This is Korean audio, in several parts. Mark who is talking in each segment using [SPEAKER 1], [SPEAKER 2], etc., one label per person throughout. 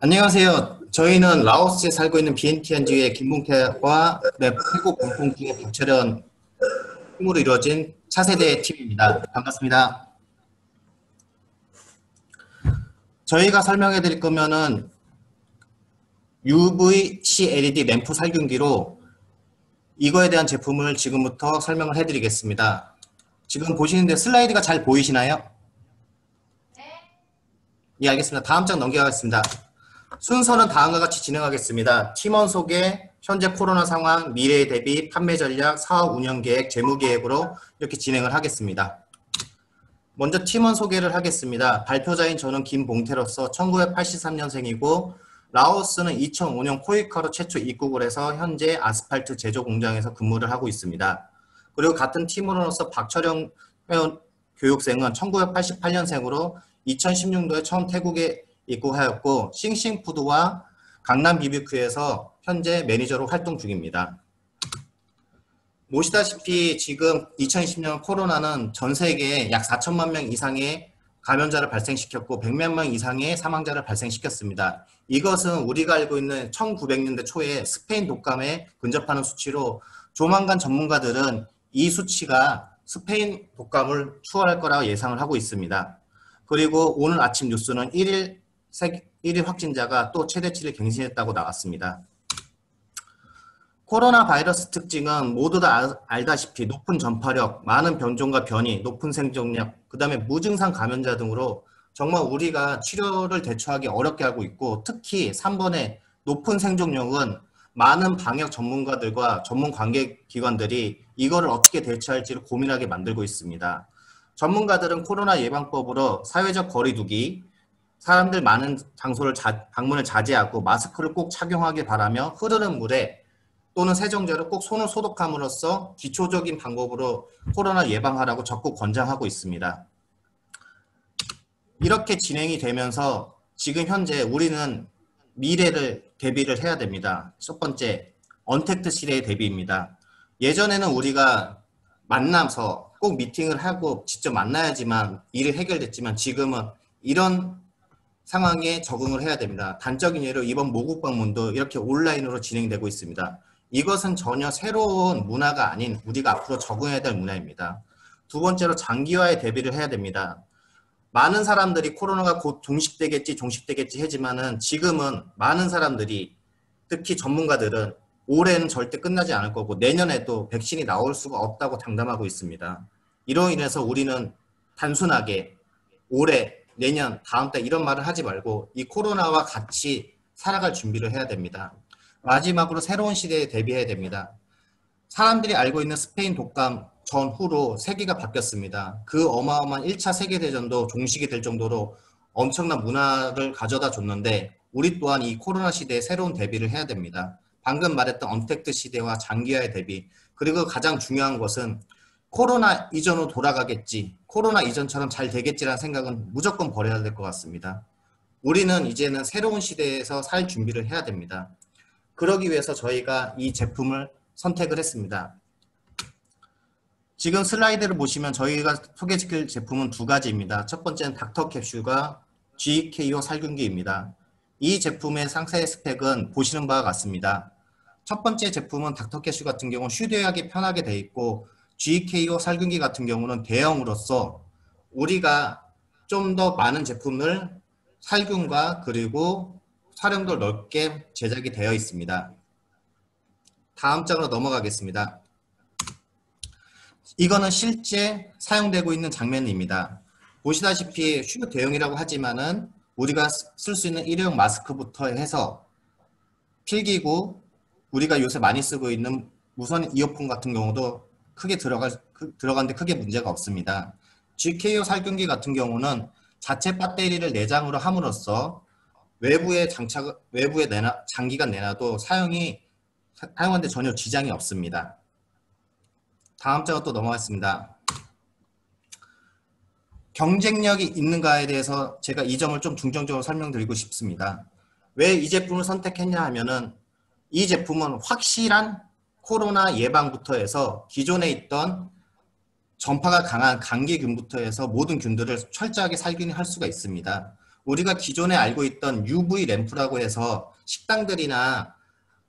[SPEAKER 1] 안녕하세요. 저희는 라오스에 살고 있는 BNTNG의 김봉태와 태국 공통주의 박철현 팀으로 이루어진 차세대 팀입니다. 반갑습니다. 저희가 설명해 드릴 거면은 UVC LED 램프 살균기로 이거에 대한 제품을 지금부터 설명을 해 드리겠습니다. 지금 보시는데 슬라이드가 잘 보이시나요? 예, 알겠습니다. 다음 장 넘겨가겠습니다. 순서는 다음과 같이 진행하겠습니다. 팀원 소개, 현재 코로나 상황, 미래 대비, 판매 전략, 사업 운영 계획, 재무 계획으로 이렇게 진행을 하겠습니다. 먼저 팀원 소개를 하겠습니다. 발표자인 저는 김봉태로서 1983년생이고 라오스는 2005년 코이카로 최초 입국을 해서 현재 아스팔트 제조 공장에서 근무를 하고 있습니다. 그리고 같은 팀으로서 박철영 교육생은 1988년생으로 2016년도에 처음 태국에 입국하였고 싱싱푸드와 강남 BBQ에서 현재 매니저로 활동 중입니다. 보시다시피 지금 2020년 코로나는 전 세계에 약 4천만 명 이상의 감염자를 발생시켰고 100만 명 이상의 사망자를 발생시켰습니다. 이것은 우리가 알고 있는 1900년대 초에 스페인 독감에 근접하는 수치로 조만간 전문가들은 이 수치가 스페인 독감을 추월할 거라고 예상을 하고 있습니다. 그리고 오늘 아침 뉴스는 1일 확진자가 또 최대치를 갱신했다고 나왔습니다. 코로나 바이러스 특징은 모두 다 알다시피 높은 전파력, 많은 변종과 변이, 높은 생존력, 그 다음에 무증상 감염자 등으로 정말 우리가 치료를 대처하기 어렵게 하고 있고 특히 3번의 높은 생존력은 많은 방역 전문가들과 전문 관계기관들이 이거를 어떻게 대처할지를 고민하게 만들고 있습니다. 전문가들은 코로나 예방법으로 사회적 거리두기, 사람들 많은 장소를 방문을 자제하고 마스크를 꼭 착용하길 바라며 흐르는 물에 또는 세정제로 꼭 손을 소독함으로써 기초적인 방법으로 코로나 예방하라고 적극 권장하고 있습니다. 이렇게 진행이 되면서 지금 현재 우리는 미래를 대비를 해야 됩니다. 첫 번째, 언택트 시대의 대비입니다. 예전에는 우리가 만나서 꼭 미팅을 하고 직접 만나야지만 일이 해결됐지만 지금은 이런 상황에 적응을 해야 됩니다. 단적인 예로 이번 모국 방문도 이렇게 온라인으로 진행되고 있습니다. 이것은 전혀 새로운 문화가 아닌 우리가 앞으로 적응해야 될 문화입니다. 두 번째로 장기화에 대비를 해야 됩니다. 많은 사람들이 코로나가 곧 종식되겠지 하지만은 지금은 많은 사람들이 특히 전문가들은 올해는 절대 끝나지 않을 거고 내년에도 백신이 나올 수가 없다고 장담하고 있습니다. 이로 인해서 우리는 단순하게 올해, 내년, 다음 달 이런 말을 하지 말고 이 코로나와 같이 살아갈 준비를 해야 됩니다. 마지막으로 새로운 시대에 대비해야 됩니다. 사람들이 알고 있는 스페인 독감 전후로 세계가 바뀌었습니다. 그 어마어마한 1차 세계대전도 종식이 될 정도로 엄청난 문화를 가져다 줬는데 우리 또한 이 코로나 시대에 새로운 대비를 해야 됩니다. 방금 말했던 언택트 시대와 장기화의 대비, 그리고 가장 중요한 것은 코로나 이전으로 돌아가겠지, 코로나 이전처럼 잘 되겠지라는 생각은 무조건 버려야 될 것 같습니다. 우리는 이제는 새로운 시대에서 살 준비를 해야 됩니다. 그러기 위해서 저희가 이 제품을 선택을 했습니다. 지금 슬라이드를 보시면 저희가 소개시킬 제품은 두 가지입니다. 첫 번째는 닥터캡슐과 GKO 살균기입니다. 이 제품의 상세 스펙은 보시는 바와 같습니다. 첫 번째 제품은 닥터캡슐 같은 경우는 휴대하기 편하게 되어 있고 GKO 살균기 같은 경우는 대형으로서 우리가 좀 더 많은 제품을 살균과 그리고 사용도 넓게 제작이 되어 있습니다. 다음 장으로 넘어가겠습니다. 이거는 실제 사용되고 있는 장면입니다. 보시다시피 휴 대용이라고 하지만은 우리가 쓸 수 있는 일회용 마스크부터 해서 필기구, 우리가 요새 많이 쓰고 있는 무선 이어폰 같은 경우도 크게 들어가는데 크게 문제가 없습니다. GKO 살균기 같은 경우는 자체 배터리를 내장으로 함으로써 외부에 장기간 내놔도 사용하는데 전혀 지장이 없습니다. 다음 장으로 또 넘어가겠습니다. 경쟁력이 있는가에 대해서 제가 이 점을 좀 중점적으로 설명드리고 싶습니다. 왜 이 제품을 선택했냐 하면은 이 제품은 확실한 코로나 예방부터 해서 기존에 있던 전파가 강한 감기균부터 해서 모든 균들을 철저하게 살균할 수가 있습니다. 우리가 기존에 알고 있던 UV 램프라고 해서 식당들이나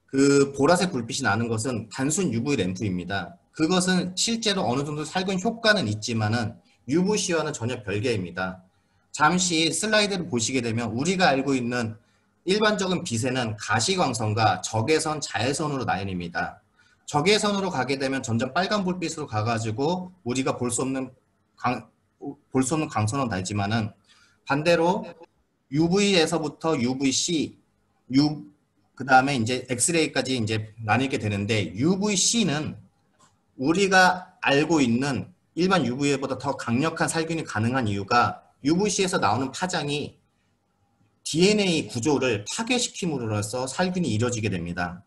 [SPEAKER 1] 그 보라색 불빛이 나는 것은 단순 UV 램프입니다. 그것은 실제로 어느 정도 살균 효과는 있지만은 UVC와는 전혀 별개입니다. 잠시 슬라이드를 보시게 되면 우리가 알고 있는 일반적인 빛에는 가시광선과 적외선, 자외선으로 나뉩니다. 적외선으로 가게 되면 점점 빨간 불빛으로 가가지고 우리가 볼 수 없는 광선은 나지만은 반대로 UV에서부터 UVC, 그 다음에 이제 엑스레이까지 이제 나뉘게 되는데 UVC는 우리가 알고 있는 일반 UVA보다 더 강력한 살균이 가능한 이유가 UVC에서 나오는 파장이 DNA 구조를 파괴시킴으로써 살균이 이루어지게 됩니다.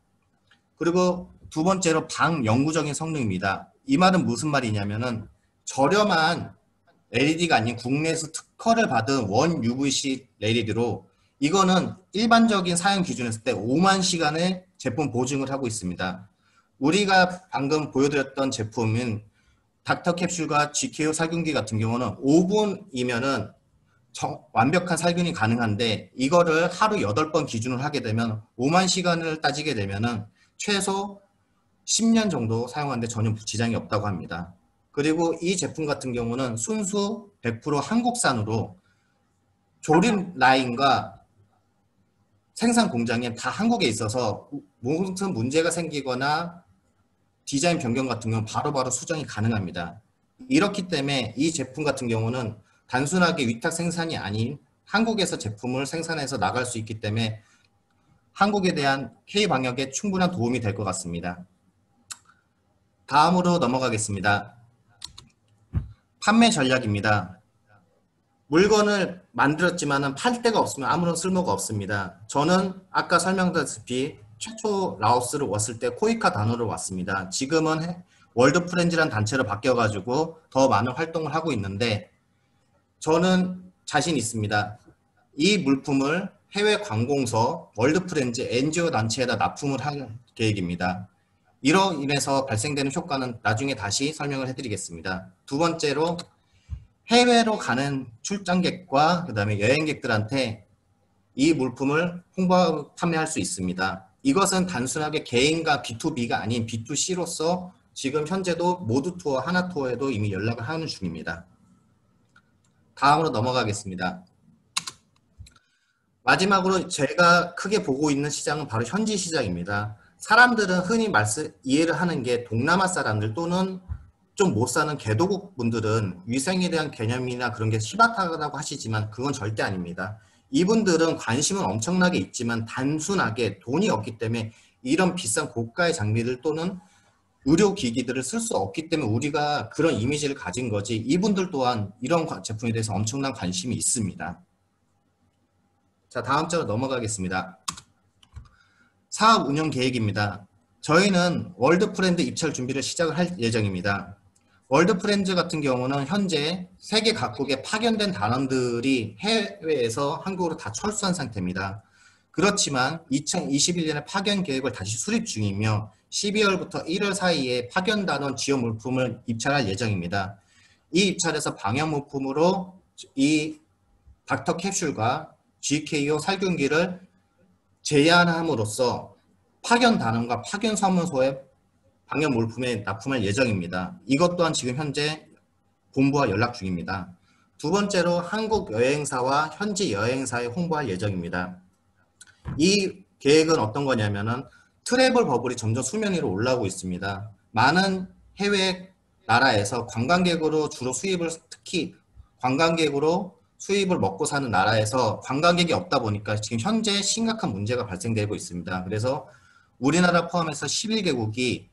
[SPEAKER 1] 그리고 두 번째로 방영구적인 성능입니다. 이 말은 무슨 말이냐면은 저렴한 LED가 아닌 국내에서 특허를 받은 원 UVC LED로 이거는 일반적인 사용 기준에서 때 5만 시간의 제품 보증을 하고 있습니다. 우리가 방금 보여드렸던 제품은 닥터 캡슐과 GKO 살균기 같은 경우는 5분이면은 완벽한 살균이 가능한데 이거를 하루 8번 기준으로 하게 되면 5만 시간을 따지게 되면은 최소 10년 정도 사용하는데 전혀 지장이 없다고 합니다. 그리고 이 제품 같은 경우는 순수 100% 한국산으로 조립 라인과 생산 공장이 다 한국에 있어서 무슨 문제가 생기거나 디자인 변경 같은 경우는 바로바로 수정이 가능합니다. 이렇기 때문에 이 제품 같은 경우는 단순하게 위탁 생산이 아닌 한국에서 제품을 생산해서 나갈 수 있기 때문에 한국에 대한 K방역에 충분한 도움이 될 것 같습니다. 다음으로 넘어가겠습니다. 판매 전략입니다. 물건을 만들었지만 팔 데가 없으면 아무런 쓸모가 없습니다. 저는 아까 설명드렸다시피 최초 라오스를 왔을 때 코이카 단어로 왔습니다. 지금은 월드 프렌즈라는 단체로 바뀌어가지고 더 많은 활동을 하고 있는데 저는 자신 있습니다. 이 물품을 해외 관공서, 월드 프렌즈, NGO 단체에다 납품을 할 계획입니다. 이로 인해서 발생되는 효과는 나중에 다시 설명을 해드리겠습니다. 두 번째로 해외로 가는 출장객과 그 다음에 여행객들한테 이 물품을 홍보하고 판매할 수 있습니다. 이것은 단순하게 개인과 B2B가 아닌 B2C로서 지금 현재도 모두 투어, 하나 투어에도 이미 연락을 하는 중입니다. 다음으로 넘어가겠습니다. 마지막으로 제가 크게 보고 있는 시장은 바로 현지 시장입니다. 사람들은 흔히 이해를 하는 게 동남아 사람들 또는 좀 못 사는 개도국 분들은 위생에 대한 개념이나 그런 게 희박하다고 하시지만 그건 절대 아닙니다. 이분들은 관심은 엄청나게 있지만 단순하게 돈이 없기 때문에 이런 비싼 고가의 장비를 또는 의료기기들을 쓸 수 없기 때문에 우리가 그런 이미지를 가진 거지 이분들 또한 이런 제품에 대해서 엄청난 관심이 있습니다. 자, 다음 장으로 넘어가겠습니다. 사업 운영 계획입니다. 저희는 월드 프렌즈 입찰 준비를 시작을 할 예정입니다. 월드 프렌즈 같은 경우는 현재 세계 각국에 파견된 단원들이 해외에서 한국으로 다 철수한 상태입니다. 그렇지만 2021년에 파견 계획을 다시 수립 중이며 12월부터 1월 사이에 파견 단원 지원 물품을 입찰할 예정입니다. 이 입찰에서 방역 물품으로 이 닥터 캡슐과 GKO 살균기를 제안함으로써 파견 단원과 파견 사무소에 방역 물품에 납품할 예정입니다. 이것 또한 지금 현재 본부와 연락 중입니다. 두 번째로 한국 여행사와 현지 여행사에 홍보할 예정입니다. 이 계획은 어떤 거냐면은 트래블 버블이 점점 수면 위로 올라오고 있습니다. 많은 해외 나라에서 관광객으로 주로 수입을 특히 관광객으로 수입을 먹고 사는 나라에서 관광객이 없다 보니까 지금 현재 심각한 문제가 발생되고 있습니다. 그래서 우리나라 포함해서 11개국이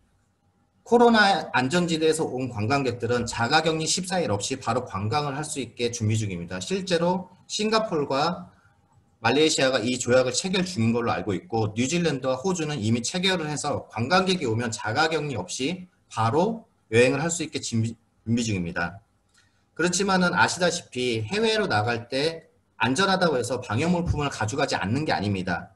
[SPEAKER 1] 코로나 안전지대에서 온 관광객들은 자가격리 14일 없이 바로 관광을 할 수 있게 준비 중입니다. 실제로 싱가포르와 말레이시아가 이 조약을 체결 중인 걸로 알고 있고 뉴질랜드와 호주는 이미 체결을 해서 관광객이 오면 자가격리 없이 바로 여행을 할 수 있게 준비 중입니다. 그렇지만은 아시다시피 해외로 나갈 때 안전하다고 해서 방역물품을 가져가지 않는 게 아닙니다.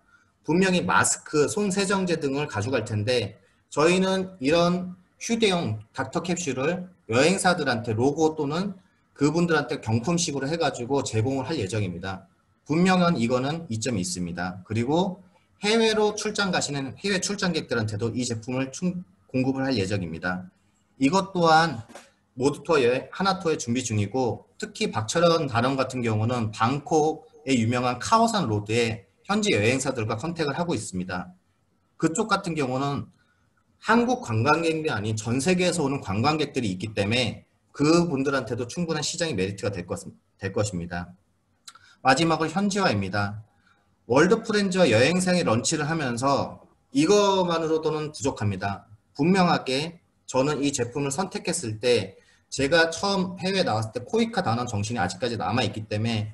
[SPEAKER 1] 분명히 마스크, 손세정제 등을 가져갈 텐데 저희는 이런 휴대용 닥터 캡슐을 여행사들한테 로고 또는 그분들한테 경품식으로 해가지고 제공을 할 예정입니다. 분명한 이거는 이점이 있습니다. 그리고 해외로 출장 가시는 해외 출장객들한테도 이 제품을 공급을 할 예정입니다. 이것 또한 모두투어 하나투어의 준비 중이고, 특히 박철원 단원 같은 경우는 방콕의 유명한 카오산 로드에 현지 여행사들과 컨택을 하고 있습니다. 그쪽 같은 경우는 한국 관광객이 아닌 전 세계에서 오는 관광객들이 있기 때문에 그분들한테도 충분한 시장의 메리트가 될 것입니다. 마지막으로 현지화입니다. 월드 프렌즈와 여행상의 런치를 하면서 이것만으로도는 부족합니다. 분명하게 저는 이 제품을 선택했을 때 제가 처음 해외에 나왔을 때 코이카 단원 정신이 아직까지 남아있기 때문에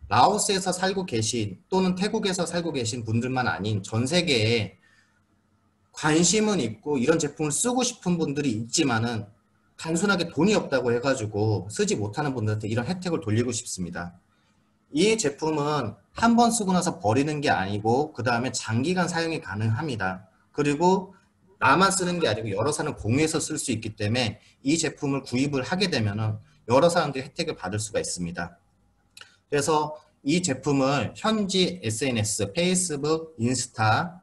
[SPEAKER 1] 라오스에서 살고 계신 또는 태국에서 살고 계신 분들만 아닌 전 세계에 관심은 있고 이런 제품을 쓰고 싶은 분들이 있지만은 단순하게 돈이 없다고 해가지고 쓰지 못하는 분들한테 이런 혜택을 돌리고 싶습니다. 이 제품은 한 번 쓰고 나서 버리는 게 아니고 그 다음에 장기간 사용이 가능합니다. 그리고 나만 쓰는 게 아니고 여러 사람은 공유해서 쓸 수 있기 때문에 이 제품을 구입을 하게 되면 여러 사람들이 혜택을 받을 수가 있습니다. 그래서 이 제품을 현지 SNS, 페이스북, 인스타,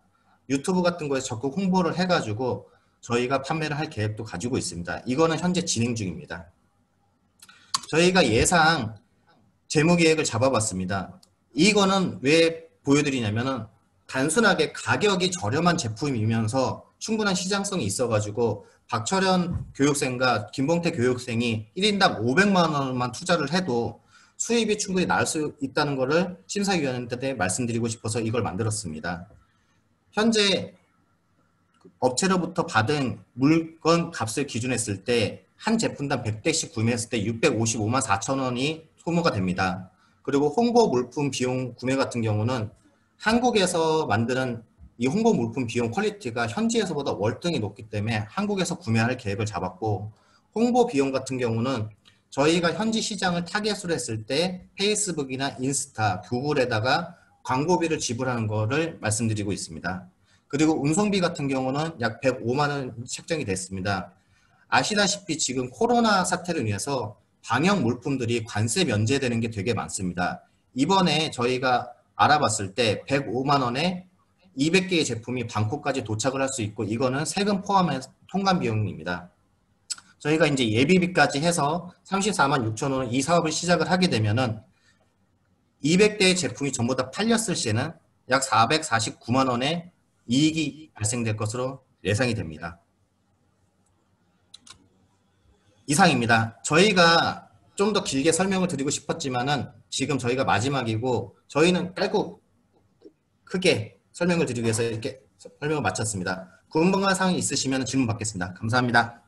[SPEAKER 1] 유튜브 같은 거에 적극 홍보를 해가지고 저희가 판매를 할 계획도 가지고 있습니다. 이거는 현재 진행 중입니다. 저희가 예상 재무 계획을 잡아봤습니다. 이거는 왜 보여드리냐면은 단순하게 가격이 저렴한 제품이면서 충분한 시장성이 있어가지고 박철현 교육생과 김봉태 교육생이 1인당 500만 원만 투자를 해도 수입이 충분히 나올 수 있다는 것을 심사위원한테 말씀드리고 싶어서 이걸 만들었습니다. 현재 업체로부터 받은 물건 값을 기준했을 때 한 제품당 100대씩 구매했을 때 655만 4천 원이 소모가 됩니다. 그리고 홍보 물품 비용 구매 같은 경우는 한국에서 만드는 이 홍보 물품 비용 퀄리티가 현지에서보다 월등히 높기 때문에 한국에서 구매할 계획을 잡았고, 홍보 비용 같은 경우는 저희가 현지 시장을 타겟으로 했을 때 페이스북이나 인스타, 구글에다가 광고비를 지불하는 거를 말씀드리고 있습니다. 그리고 운송비 같은 경우는 약 105만 원 책정이 됐습니다. 아시다시피 지금 코로나 사태로 인해서 방역 물품들이 관세 면제되는 게 되게 많습니다. 이번에 저희가 알아봤을 때 105만 원에 200개의 제품이 방콕까지 도착을 할 수 있고, 이거는 세금 포함한 통관 비용입니다. 저희가 이제 예비비까지 해서 34만 6천 원 이 사업을 시작을 하게 되면은 200대의 제품이 전부 다 팔렸을 시에는 약 449만 원의 이익이 발생될 것으로 예상이 됩니다. 이상입니다. 저희가 좀 더 길게 설명을 드리고 싶었지만은 지금 저희가 마지막이고 저희는 짧고 크게 설명을 드리기 위해서 이렇게 설명을 마쳤습니다. 궁금한 사항이 있으시면 질문 받겠습니다. 감사합니다.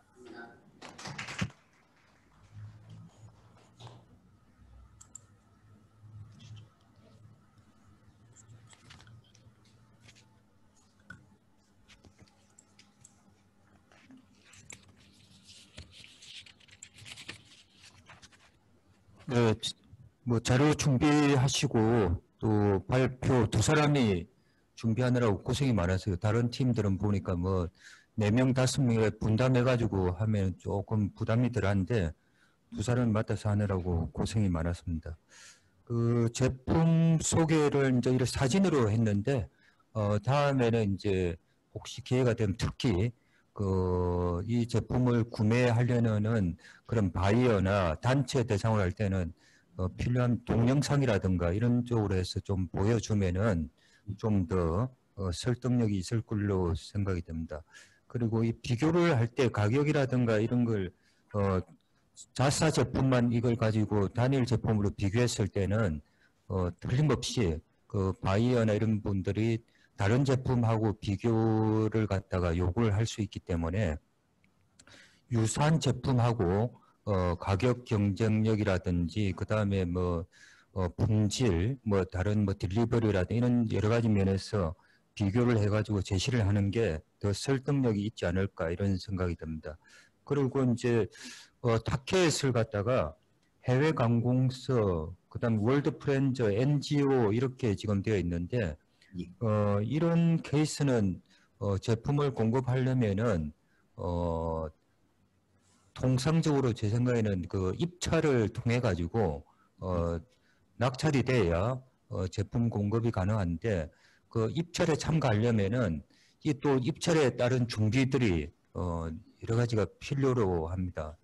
[SPEAKER 2] 네, 뭐 자료 준비하시고 또 발표 두 사람이 준비하느라고 고생이 많았어요. 다른 팀들은 보니까 뭐 4명, 5명에 분담해가지고 하면 조금 부담이 덜한데 두 사람이 맡아서 하느라고 고생이 많았습니다. 그 제품 소개를 이제 이렇게 사진으로 했는데 다음에는 이제 혹시 기회가 되면 특히 이 제품을 구매하려는 그런 바이어나 단체 대상으로 할 때는 필요한 동영상이라든가 이런 쪽으로 해서 좀 보여주면은 좀 더 설득력이 있을 걸로 생각이 됩니다. 그리고 이 비교를 할 때 가격이라든가 이런 걸 자사 제품만 이걸 가지고 단일 제품으로 비교했을 때는 틀림없이 그 바이어나 이런 분들이 다른 제품하고 비교를 갖다가 요구를 할 수 있기 때문에 유사한 제품하고 가격 경쟁력이라든지 그 다음에 뭐 품질, 뭐 다른 뭐 딜리버리라든지 이런 여러 가지 면에서 비교를 해가지고 제시를 하는 게 더 설득력이 있지 않을까 이런 생각이 듭니다. 그리고 이제 타켓을 갖다가 해외 관공서, 그 다음 월드 프렌즈, NGO 이렇게 지금 되어 있는데 이런 케이스는 제품을 공급하려면은 통상적으로 제 생각에는 그 입찰을 통해 가지고 낙찰이 돼야 제품 공급이 가능한데 그 입찰에 참가하려면은 이 또 입찰에 따른 준비들이 여러 가지가 필요로 합니다.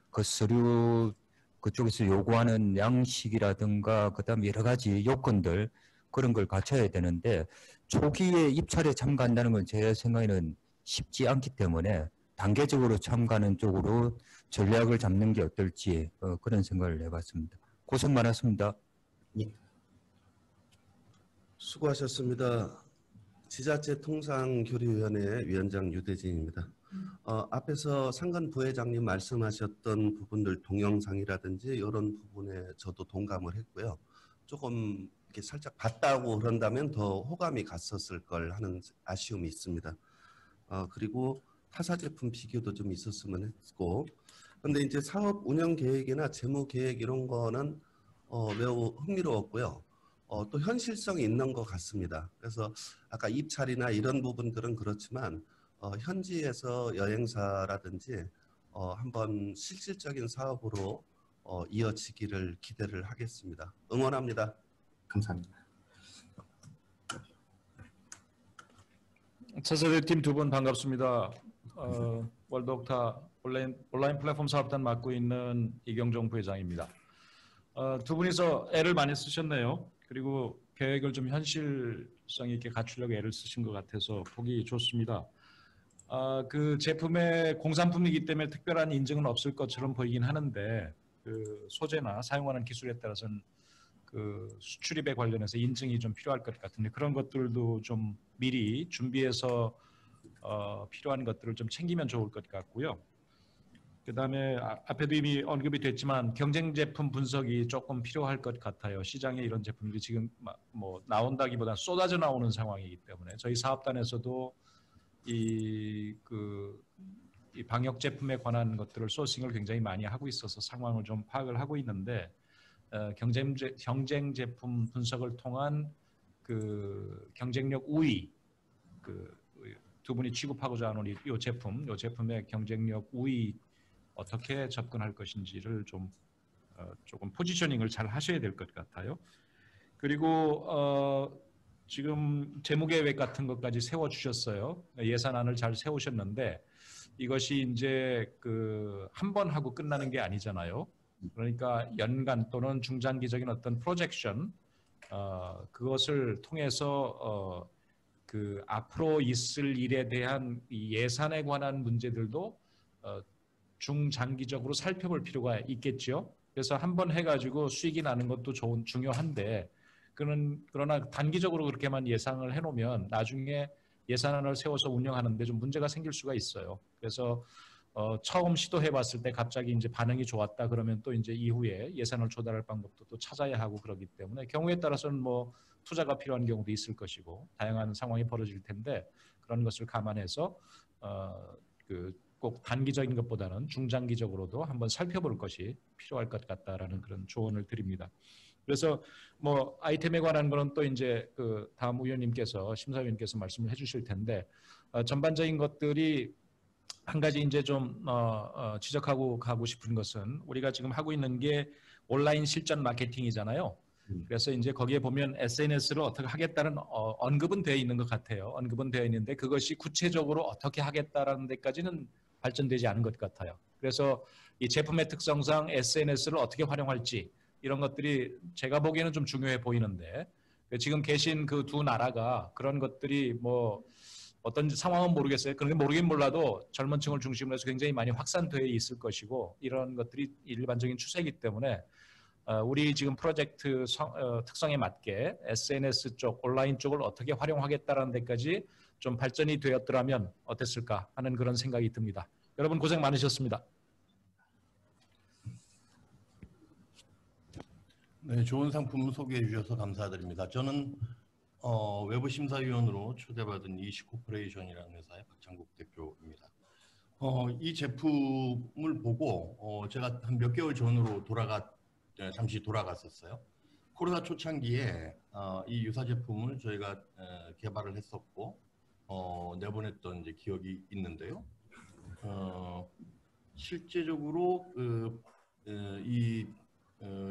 [SPEAKER 2] 그 서류 그쪽에서 요구하는 양식이라든가 그다음에 여러 가지 요건들 그런 걸 갖춰야 되는데 초기에 입찰에 참가한다는 건 제 생각에는 쉽지 않기 때문에 단계적으로 참가하는 쪽으로 전략을 잡는 게 어떨지 그런 생각을 해봤습니다. 고생 많았습니다.
[SPEAKER 1] 예.
[SPEAKER 3] 수고하셨습니다. 지자체 통상교류위원회 위원장 유대진입니다. 앞에서 상근 부회장님 말씀하셨던 부분들 동영상이라든지 이런 부분에 저도 동감을 했고요. 조금 이렇게 살짝 봤다고 그런다면 더 호감이 갔었을 걸 하는 아쉬움이 있습니다. 그리고 타사 제품 비교도 좀 있었으면 했고, 근데 이제 사업 운영 계획이나 재무 계획 이런 거는 매우 흥미로웠고요. 또 현실성이 있는 것 같습니다. 그래서 아까 입찰이나 이런 부분들은 그렇지만 현지에서 여행사라든지 한번 실질적인 사업으로 이어지기를 기대를 하겠습니다. 응원합니다.
[SPEAKER 1] 감사합니다.
[SPEAKER 4] 차세대팀 두 분 반갑습니다. 월드옥타 온라인 플랫폼 사업단 맡고 있는 이경종 부회장입니다. 두 분이서 애를 많이 쓰셨네요. 그리고 계획을 좀 현실성 있게 갖추려고 애를 쓰신 것 같아서 보기 좋습니다. 그 제품의 공산품이기 때문에 특별한 인증은 없을 것처럼 보이긴 하는데 그 소재나 사용하는 기술에 따라서는 그 수출입에 관련해서 인증이 좀 필요할 것 같은데 그런 것들도 좀 미리 준비해서 필요한 것들을 좀 챙기면 좋을 것 같고요. 그다음에 앞에도 이미 언급이 됐지만 경쟁 제품 분석이 조금 필요할 것 같아요. 시장에 이런 제품들이 지금 뭐 나온다기보다 쏟아져 나오는 상황이기 때문에 저희 사업단에서도 이 방역 제품에 관한 것들을 소싱을 굉장히 많이 하고 있어서 상황을 좀 파악을 하고 있는데 경쟁 제품 분석을 통한 그 경쟁력 우위 두 분이 취급하고자 하는 이 제품의 경쟁력 우위 어떻게 접근할 것인지를 좀 조금 포지셔닝을 잘 하셔야 될 것 같아요. 그리고 지금 재무계획 같은 것까지 세워주셨어요. 예산안을 잘 세우셨는데 이것이 이제 한 번 하고 끝나는 게 아니잖아요. 그러니까 연간 또는 중장기적인 어떤 프로젝션 그것을 통해서 앞으로 있을 일에 대한 이 예산에 관한 문제들도 중장기적으로 살펴볼 필요가 있겠죠. 그래서 한 번 해가지고 수익이 나는 것도 중요한데 그러나 단기적으로 그렇게만 예상을 해놓으면 나중에 예산안을 세워서 운영하는데 좀 문제가 생길 수가 있어요. 그래서 처음 시도해봤을 때 갑자기 이제 반응이 좋았다 그러면 또 이제 이후에 예산을 조달할 방법도 또 찾아야 하고 그러기 때문에 경우에 따라서는 뭐 투자가 필요한 경우도 있을 것이고 다양한 상황이 벌어질 텐데 그런 것을 감안해서 꼭 단기적인 것보다는 중장기적으로도 한번 살펴볼 것이 필요할 것 같다라는 그런 조언을 드립니다. 그래서 뭐 아이템에 관한 거는 또 이제 다음 위원님께서 심사위원님께서 말씀을 해주실 텐데 전반적인 것들이 한 가지 이제 좀 지적하고 가고 싶은 것은 우리가 지금 하고 있는 게 온라인 실전 마케팅이잖아요. 그래서 이제 거기에 보면 SNS를 어떻게 하겠다는 언급은 되어 있는 것 같아요. 언급은 되어 있는데 그것이 구체적으로 어떻게 하겠다라는 데까지는 발전되지 않은 것 같아요. 그래서 이 제품의 특성상 SNS를 어떻게 활용할지 이런 것들이 제가 보기에는 좀 중요해 보이는데 지금 계신 그 두 나라가 그런 것들이 뭐 어떤 상황은 모르겠어요. 그런데 모르긴 몰라도 젊은 층을 중심으로 해서 굉장히 많이 확산되어 있을 것이고 이런 것들이 일반적인 추세이기 때문에 우리 지금 프로젝트 특성에 맞게 SNS 쪽, 온라인 쪽을 어떻게 활용하겠다는 데까지 좀 발전이 되었더라면 어땠을까 하는 그런 생각이 듭니다. 여러분 고생 많으셨습니다.
[SPEAKER 5] 네, 좋은 상품 소개해 주셔서 감사드립니다. 저는 외부심사위원으로 초대받은 이시코퍼레이션이라는 회사의 박창국 대표입니다. 이 제품을 보고 제가 한 몇 개월 전으로 잠시 돌아갔었어요. 코로나 초창기에 이 유사 제품을 저희가 개발을 했었고 내보냈던 이제 기억이 있는데요. 실제적으로 이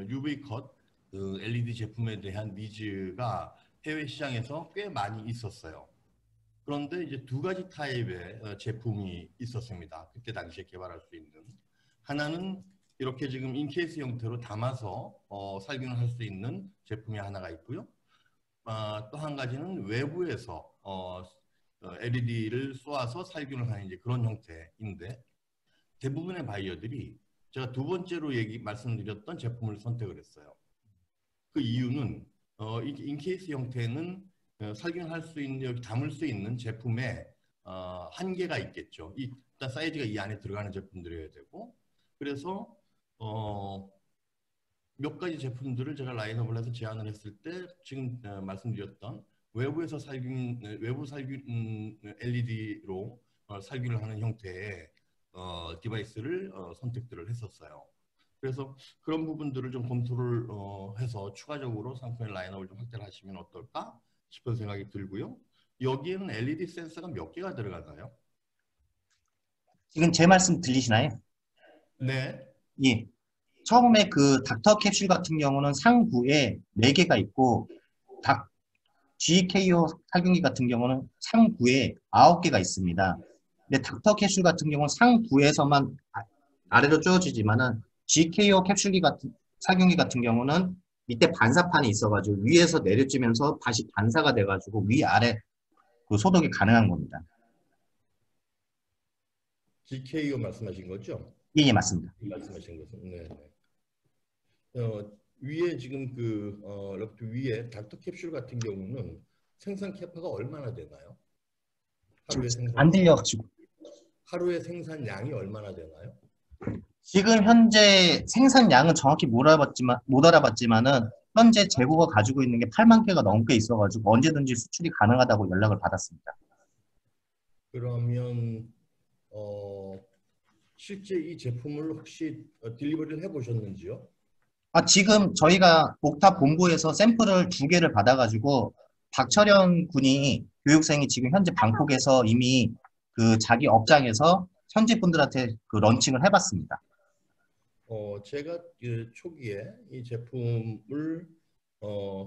[SPEAKER 5] UV 컷 그 LED 제품에 대한 니즈가 해외 시장에서 꽤 많이 있었어요. 그런데 이제 두 가지 타입의 제품이 있었습니다. 그때 당시에 개발할 수 있는. 하나는 이렇게 지금 인케이스 형태로 담아서 살균을 할 수 있는 제품이 하나가 있고요. 또 한 가지는 외부에서 LED를 쏘아서 살균을 하는 이제 그런 형태인데, 대부분의 바이어들이 제가 두 번째로 말씀드렸던 제품을 선택을 했어요. 그 이유는 인케이스 형태는 살균할 수 있는, 여기 담을 수 있는 제품의 한계가 있겠죠. 일단 사이즈가 이 안에 들어가는 제품들이어야 되고, 그래서 몇 가지 제품들을 제가 라인업을 해서 제안을 했을 때 지금 말씀드렸던 외부 살균 LED로 살균을 하는 형태의 디바이스를 선택들을 했었어요. 그래서 그런 부분들을 좀 검토를 해서 추가적으로 상품의 라인업을 좀 확대를 하시면 어떨까 싶은 생각이 들고요. 여기에는 LED 센서가 몇 개가 들어가나요?
[SPEAKER 1] 지금 제 말씀 들리시나요?
[SPEAKER 5] 네.
[SPEAKER 1] 예. 처음에 그 닥터 캡슐 같은 경우는 상부에 4개가 있고, GKO 살균기 같은 경우는 상부에 9개가 있습니다. 근데 닥터 캡슐 같은 경우는 상부에서만 아래로 쪼여지지만은 GKO 살균기 같은 경우는 밑에 반사판이 있어가지고 위에서 내려지면서 다시 반사가 돼가지고 위아래 그 소독이 가능한 겁니다.
[SPEAKER 5] GKO 말씀하신 거죠?
[SPEAKER 1] 예, 예, 맞습니다.
[SPEAKER 5] 말씀하신 것은 네. 위에 지금 럽트 위에 닥터 캡슐 같은 경우는 생산 캐파가 얼마나 되나요?
[SPEAKER 1] 안 들려가지고.
[SPEAKER 5] 하루에 생산량이 얼마나 되나요?
[SPEAKER 1] 지금 현재 생산량은 정확히 못 알아봤지만은 현재 재고가 가지고 있는 게 8만 개가 넘게 있어가지고 언제든지 수출이 가능하다고 연락을 받았습니다.
[SPEAKER 5] 그러면 실제 이 제품을 혹시 딜리버리를 해보셨는지요?
[SPEAKER 1] 지금 저희가 옥탑 본부에서 샘플을 2개를 받아가지고 박철현 군이 교육생이 지금 현재 방콕에서 이미 그 자기 업장에서 현지 분들한테 그 런칭을 해봤습니다.
[SPEAKER 5] 제가 초기에 이 제품을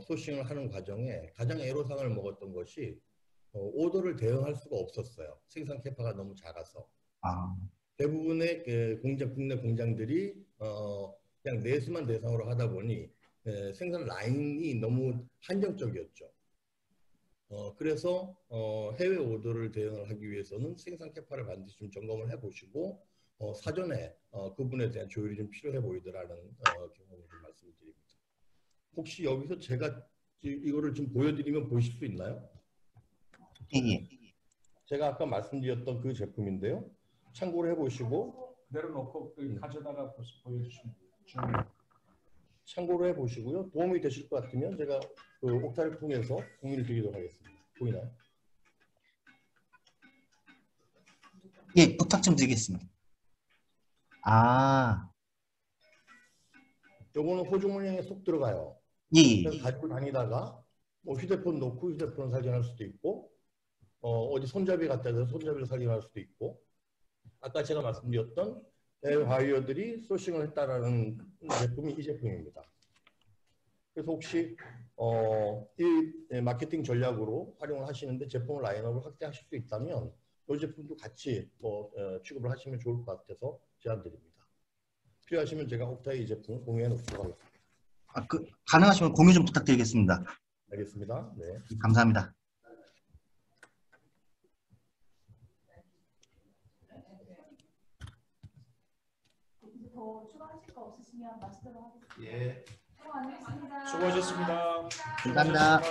[SPEAKER 5] 소싱을 하는 과정에 가장 애로사항을 먹었던 것이 오더를 대응할 수가 없었어요. 생산 캐파가 너무 작아서. 대부분의 국내 공장들이 그냥 내수만 대상으로 하다 보니 생산 라인이 너무 한정적이었죠. 그래서 해외 오더를 대응을 하기 위해서는 생산 캐파를 반드시 좀 점검을 해보시고 사전에 그분에 대한 조율이 좀 필요해 보이더라는 경험을 좀 말씀드립니다. 혹시 여기서 제가 이거를 좀 보여드리면 보실 수 있나요?
[SPEAKER 1] 예.
[SPEAKER 5] 제가 아까 말씀드렸던 그 제품인데요. 참고를 해보시고
[SPEAKER 4] 내려놓고 가져다가 보여주시면 돼요.
[SPEAKER 5] 참고를 해보시고요. 도움이 되실 것 같으면 제가 그 옥타를 통해서 공유를 드리도록 하겠습니다. 보이나요?
[SPEAKER 1] 예, 부탁 좀 드리겠습니다.
[SPEAKER 5] 요거는 호주 문양에 쏙 들어가요.
[SPEAKER 1] 예.
[SPEAKER 5] 그래서 가지고 다니다가 뭐 휴대폰 놓고 휴대폰 살균할 수도 있고 어디 손잡이 갖다 대서 손잡이를 살균할 수도 있고, 아까 제가 말씀드렸던 해외 바이어들이 소싱을 했다라는 제품이 이 제품입니다. 그래서 혹시 이 마케팅 전략으로 활용을 하시는데 제품 라인업을 확대하실 수 있다면 이 제품도 같이 취급을 하시면 좋을 것 같아서 제안드립니다. 필요하시면 제가 옥타의 이 제품을 공유해 놓도록 하겠습니다.
[SPEAKER 1] 가능하시면 공유 좀 부탁드리겠습니다.
[SPEAKER 5] 알겠습니다. 네.
[SPEAKER 1] 감사합니다.
[SPEAKER 6] 더 추가하실 거 없으시면 말씀하세요.
[SPEAKER 5] 예.
[SPEAKER 6] 수고하셨습니다.
[SPEAKER 4] 수고하셨습니다.
[SPEAKER 1] 감사합니다.